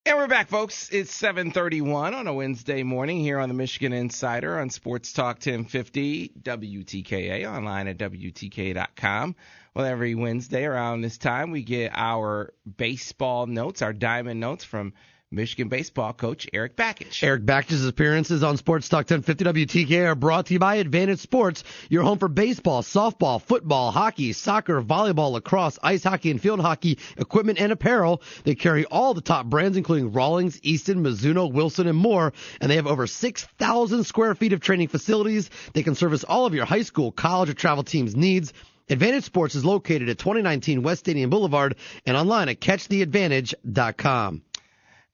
And we're back, folks. It's 7:31 on a Wednesday morning here on the Michigan Insider on Sports Talk 1050 WTKA, online at WTKA.com. Well, every Wednesday around this time, we get our baseball notes, our diamond notes from Michigan baseball coach Eric Bakich. Eric Bakich's appearances on Sports Talk 1050 WTKA are brought to you by Advantage Sports, your home for baseball, softball, football, hockey, soccer, volleyball, lacrosse, ice hockey, and field hockey equipment and apparel. They carry all the top brands, including Rawlings, Easton, Mizuno, Wilson, and more. And they have over 6,000 square feet of training facilities. They can service all of your high school, college, or travel teams' needs. Advantage Sports is located at 2019 West Stadium Boulevard and online at catchtheadvantage.com.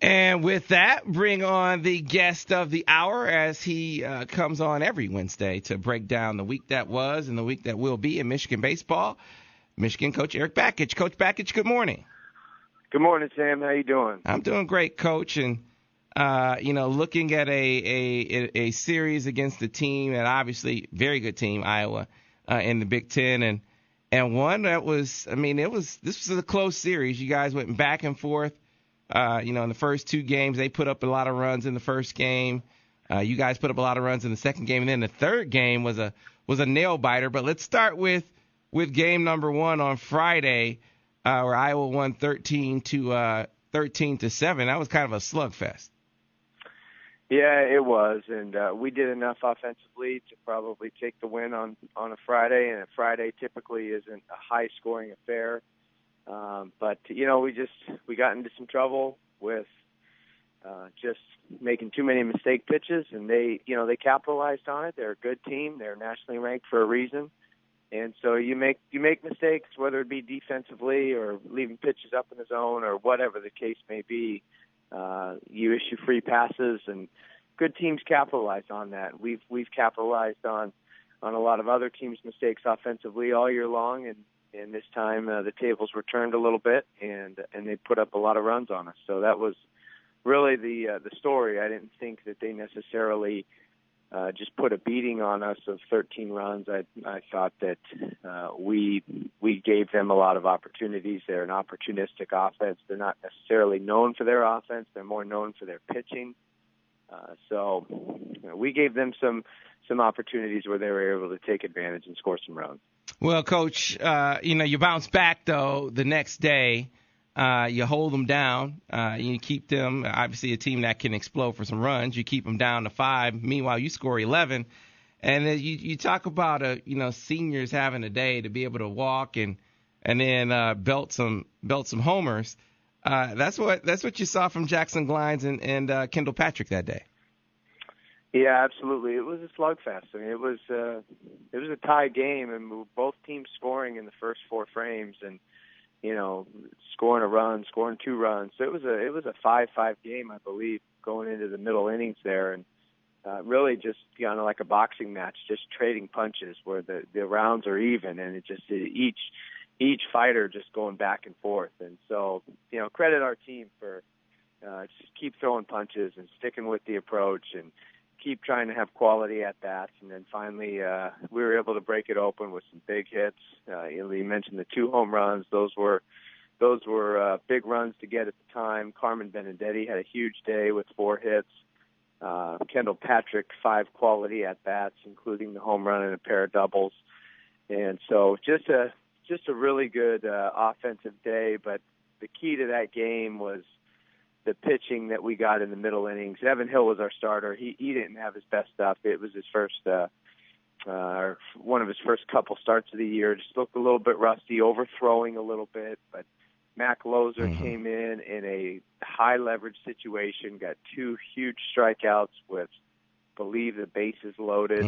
And with that, bring on the guest of the hour as he comes on every Wednesday to break down the week that was and the week that will be in Michigan baseball. Michigan coach Eric Bakich. Coach Bakich, good morning. Good morning, Sam. How you doing? I'm doing great, Coach. And, looking at a series against the team, and obviously very good team, Iowa, in the Big Ten. And one that was, this was a close series. You guys went back and forth. In the first two games, they put up a lot of runs in the first game. You guys put up a lot of runs in the second game, and then the third game was a nail biter. But let's start with game number one on Friday, where Iowa won 13-7. That was kind of a slugfest. Yeah, it was, and we did enough offensively to probably take the win on a Friday, and a Friday typically isn't a high-scoring affair. But we got into some trouble with just making too many mistake pitches, and they capitalized on it. They're a good team. They're nationally ranked for a reason. And so you make mistakes, whether it be defensively or leaving pitches up in the zone or whatever the case may be. You issue free passes, and good teams capitalize on that. We've capitalized on a lot of other teams' mistakes offensively all year long, and this time the tables were turned a little bit, and they put up a lot of runs on us. So that was really the story. I didn't think that they necessarily just put a beating on us of 13 runs. I thought that we gave them a lot of opportunities. They're an opportunistic offense. They're not necessarily known for their offense. They're more known for their pitching. So we gave them some opportunities where they were able to take advantage and score some runs. Well, Coach, you bounce back, though, the next day. You hold them down. You keep them, obviously, a team that can explode for some runs. You keep them down to 5. Meanwhile, you score 11. And then you talk about, seniors having a day to be able to walk and then belt some homers. That's what you saw from Jackson Glines and Kendall Patrick that day. Yeah, absolutely. It was a slugfest. I mean, it was a tie game, and both teams scoring in the first 4 frames, and scoring a run, scoring 2 runs. So it was a 5-5 game, I believe, going into the middle innings there, and really just like a boxing match, just trading punches where the rounds are even, and it just each fighter just going back and forth. And so credit our team for just keep throwing punches and sticking with the approach and keep trying to have quality at bats, and then finally we were able to break it open with some big hits. You mentioned the 2 home runs; those were big runs to get at the time. Carmen Benedetti had a huge day with 4 hits. Kendall Patrick 5 quality at bats, including the home run and a pair of doubles. And so just a really good offensive day. But the key to that game was the pitching that we got in the middle innings. Evan Hill was our starter. He didn't have his best stuff. It was his first, one of his first couple starts of the year. Just looked a little bit rusty, overthrowing a little bit. But Mac Lozer came in a high leverage situation, got 2 huge strikeouts with, I believe, the bases loaded.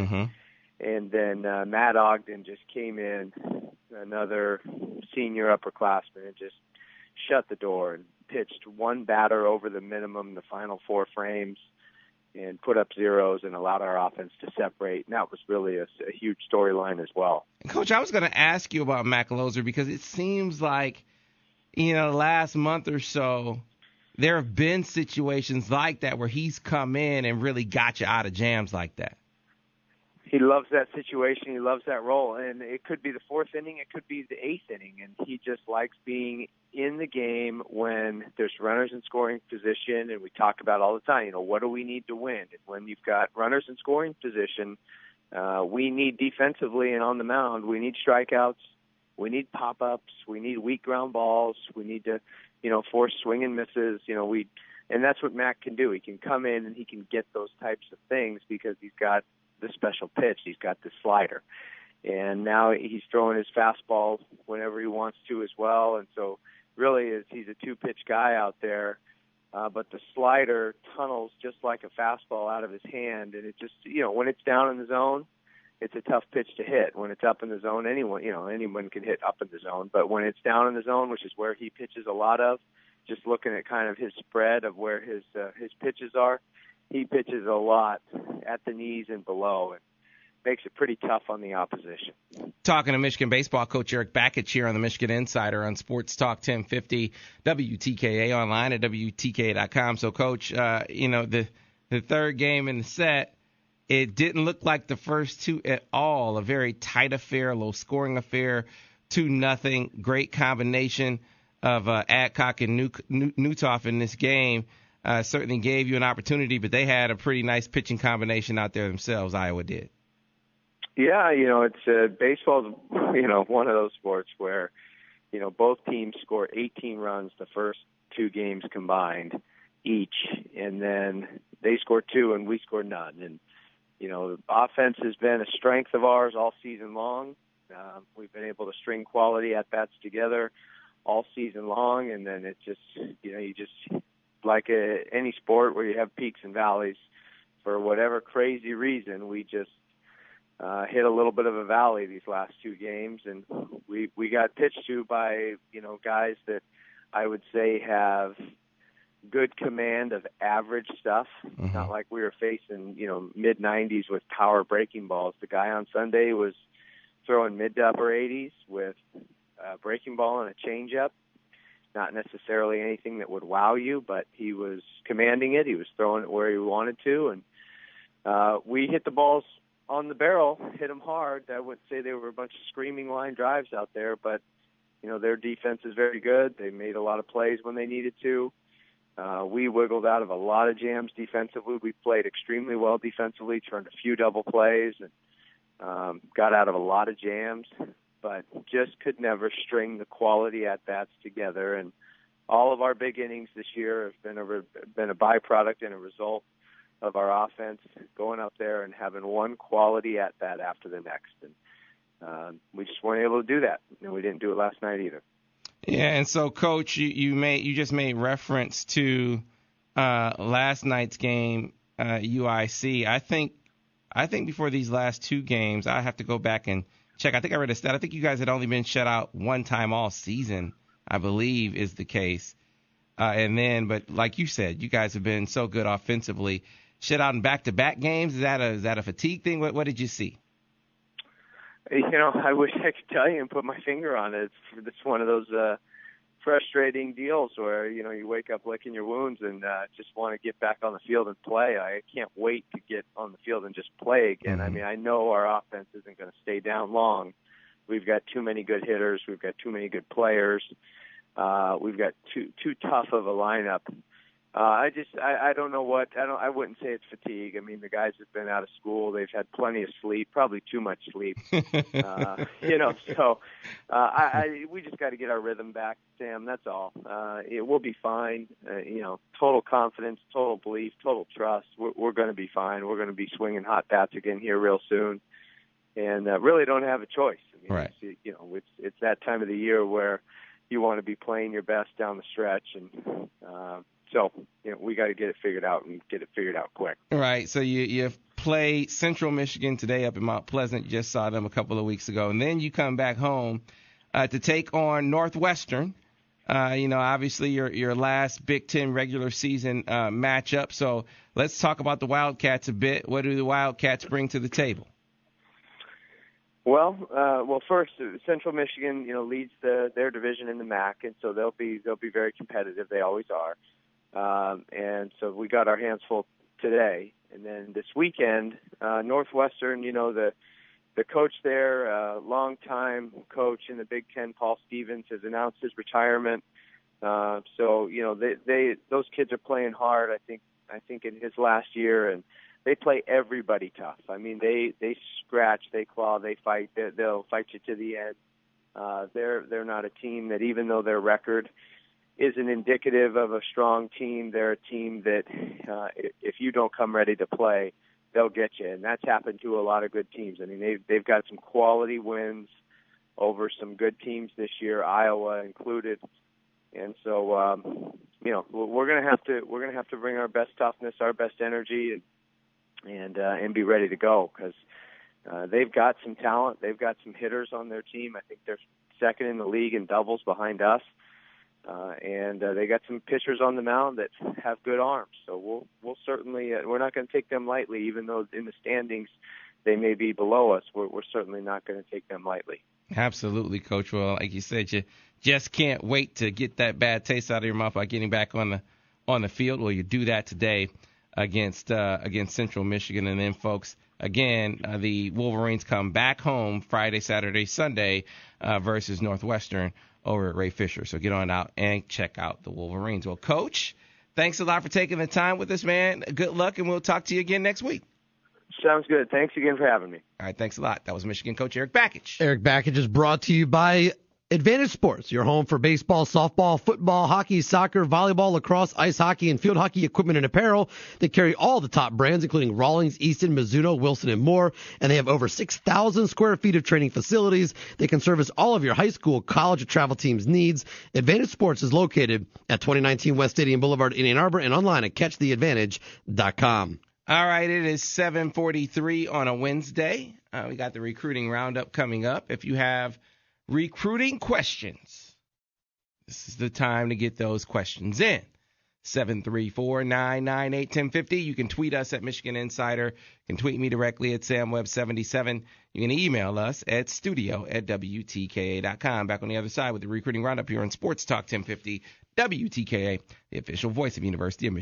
And then Matt Ogden just came in, another senior upperclassman, and just shut the door and pitched 1 batter over the minimum the final 4 frames and put up zeros and allowed our offense to separate. And that was really a huge storyline as well. Coach, I was going to ask you about Mac Lozer because it seems like, last month or so, there have been situations like that where he's come in and really got you out of jams like that. He loves that situation. He loves that role. And it could be the 4th inning. It could be the 8th inning. And he just likes being in the game when there's runners in scoring position, and we talk about all the time, what do we need to win? And when you've got runners in scoring position, we need defensively and on the mound, we need strikeouts, we need pop-ups, we need weak ground balls, we need to, force swing and misses, and that's what Mac can do. He can come in and he can get those types of things because he's got the special pitch, he's got the slider. And now he's throwing his fastball whenever he wants to as well. And so really he's a two-pitch guy out there. But the slider tunnels just like a fastball out of his hand. And it just, when it's down in the zone, it's a tough pitch to hit. When it's up in the zone, anyone can hit up in the zone. But when it's down in the zone, which is where he pitches a lot of, just looking at kind of his spread of where his pitches are, he pitches a lot at the knees and below. And makes it pretty tough on the opposition. Talking to Michigan baseball coach Eric Bakich here on the Michigan Insider on Sports Talk 1050, WTKA, online at WTKA.com. So, Coach, the third game in the set, it didn't look like the first two at all. A very tight affair, low-scoring affair, 2-0. Great combination of Adcock and Newtoff in this game. Certainly gave you an opportunity, but they had a pretty nice pitching combination out there themselves, Iowa did. Yeah, it's baseball's, one of those sports where, both teams score 18 runs the first two games combined each, and then they score 2 and we score none. And, offense has been a strength of ours all season long. We've been able to string quality at-bats together all season long, and then it just, you just, like any sport where you have peaks and valleys, for whatever crazy reason, we just hit a little bit of a valley these last two games, and we got pitched to by, guys that I would say have good command of average stuff. Mm-hmm. Not like we were facing, mid-90s with power breaking balls. The guy on Sunday was throwing mid to upper 80s with a breaking ball and a changeup. Not necessarily anything that would wow you, but he was commanding it. He was throwing it where he wanted to, and we hit the balls on the barrel, hit them hard. I wouldn't say they were a bunch of screaming line drives out there, but, their defense is very good. They made a lot of plays when they needed to. We wiggled out of a lot of jams defensively. We played extremely well defensively, turned a few double plays, and got out of a lot of jams, but just could never string the quality at-bats together. And all of our big innings this year have been a byproduct and a result of our offense going up there and having one quality at-bat after the next. And we just weren't able to do that. And we didn't do it last night either. Yeah, and so, Coach, you just made reference to last night's game, UIC. I think before these last two games, I have to go back and check. I think I read a stat. I think you guys had only been shut out one time all season, I believe is the case. But like you said, you guys have been so good offensively. Shut out in back-to-back games? Is that a fatigue thing? What did you see? I wish I could tell you and put my finger on it. It's one of those frustrating deals where, you wake up licking your wounds and just want to get back on the field and play. I can't wait to get on the field and just play again. Mm-hmm. I mean, I know our offense isn't going to stay down long. We've got too many good hitters. We've got too many good players. We've got too tough of a lineup. I don't know I wouldn't say it's fatigue. I mean, the guys have been out of school. They've had plenty of sleep, probably too much sleep. So we just got to get our rhythm back, Sam. That's all. It will be fine. Total confidence, total belief, total trust. We're going to be fine. We're going to be swinging hot bats again here real soon. And really don't have a choice. I mean, right. It's that time of the year where you want to be playing your best down the stretch, and so we got to get it figured out and get it figured out quick. Right. So you play Central Michigan today up in Mount Pleasant. You just saw them a couple of weeks ago, and then you come back home to take on Northwestern. Obviously your last Big Ten regular season matchup. So let's talk about the Wildcats a bit. What do the Wildcats bring to the table? Well, first, Central Michigan, leads their division in the MAC, and so they'll be very competitive. They always are. And so we got our hands full today. And then this weekend, Northwestern, the coach there, longtime coach in the Big Ten, Paul Stevens, has announced his retirement. So those kids are playing hard. I think in his last year, and they play everybody tough. I mean, they scratch, they claw, they fight. They'll fight you to the end. They're not a team that, even though their record isn't indicative of a strong team, they're a team that if you don't come ready to play, they'll get you. And that's happened to a lot of good teams. I mean, they've got some quality wins over some good teams this year, Iowa included. And so, we're gonna have to bring our best toughness, our best energy, and be ready to go, because they've got some talent. They've got some hitters on their team. I think they're second in the league in doubles behind us, and they got some pitchers on the mound that have good arms. So we'll certainly we're not going to take them lightly, even though in the standings they may be below us. We're certainly not going to take them lightly. Absolutely, Coach. Well, like you said, you just can't wait to get that bad taste out of your mouth by getting back on the field. Well, you do that today against Central Michigan. And then, folks, again, the Wolverines come back home Friday, Saturday, Sunday versus Northwestern over at Ray Fisher. So get on out and check out the Wolverines. Well, Coach, thanks a lot for taking the time with us, man. Good luck, and we'll talk to you again next week. Sounds good. Thanks again for having me. All right, thanks a lot. That was Michigan coach Eric Bakich. Eric Bakich is brought to you by Advantage Sports, your home for baseball, softball, football, hockey, soccer, volleyball, lacrosse, ice hockey, and field hockey equipment and apparel. They carry all the top brands, including Rawlings, Easton, Mizuno, Wilson, and more. And they have over 6,000 square feet of training facilities. They can service all of your high school, college, or travel teams' needs. Advantage Sports is located at 2019 West Stadium Boulevard in Ann Arbor and online at catchtheadvantage.com. All right, it is 7:43 on a Wednesday. We got the recruiting roundup coming up. If you have recruiting questions, this is the time to get those questions in. 734-998-1050. You can tweet us at Michigan Insider. You can tweet me directly at SamWeb77. You can email us at studio@WTKA.com. Back on the other side with the recruiting roundup here on Sports Talk 1050 WTKA, the official voice of University of Michigan.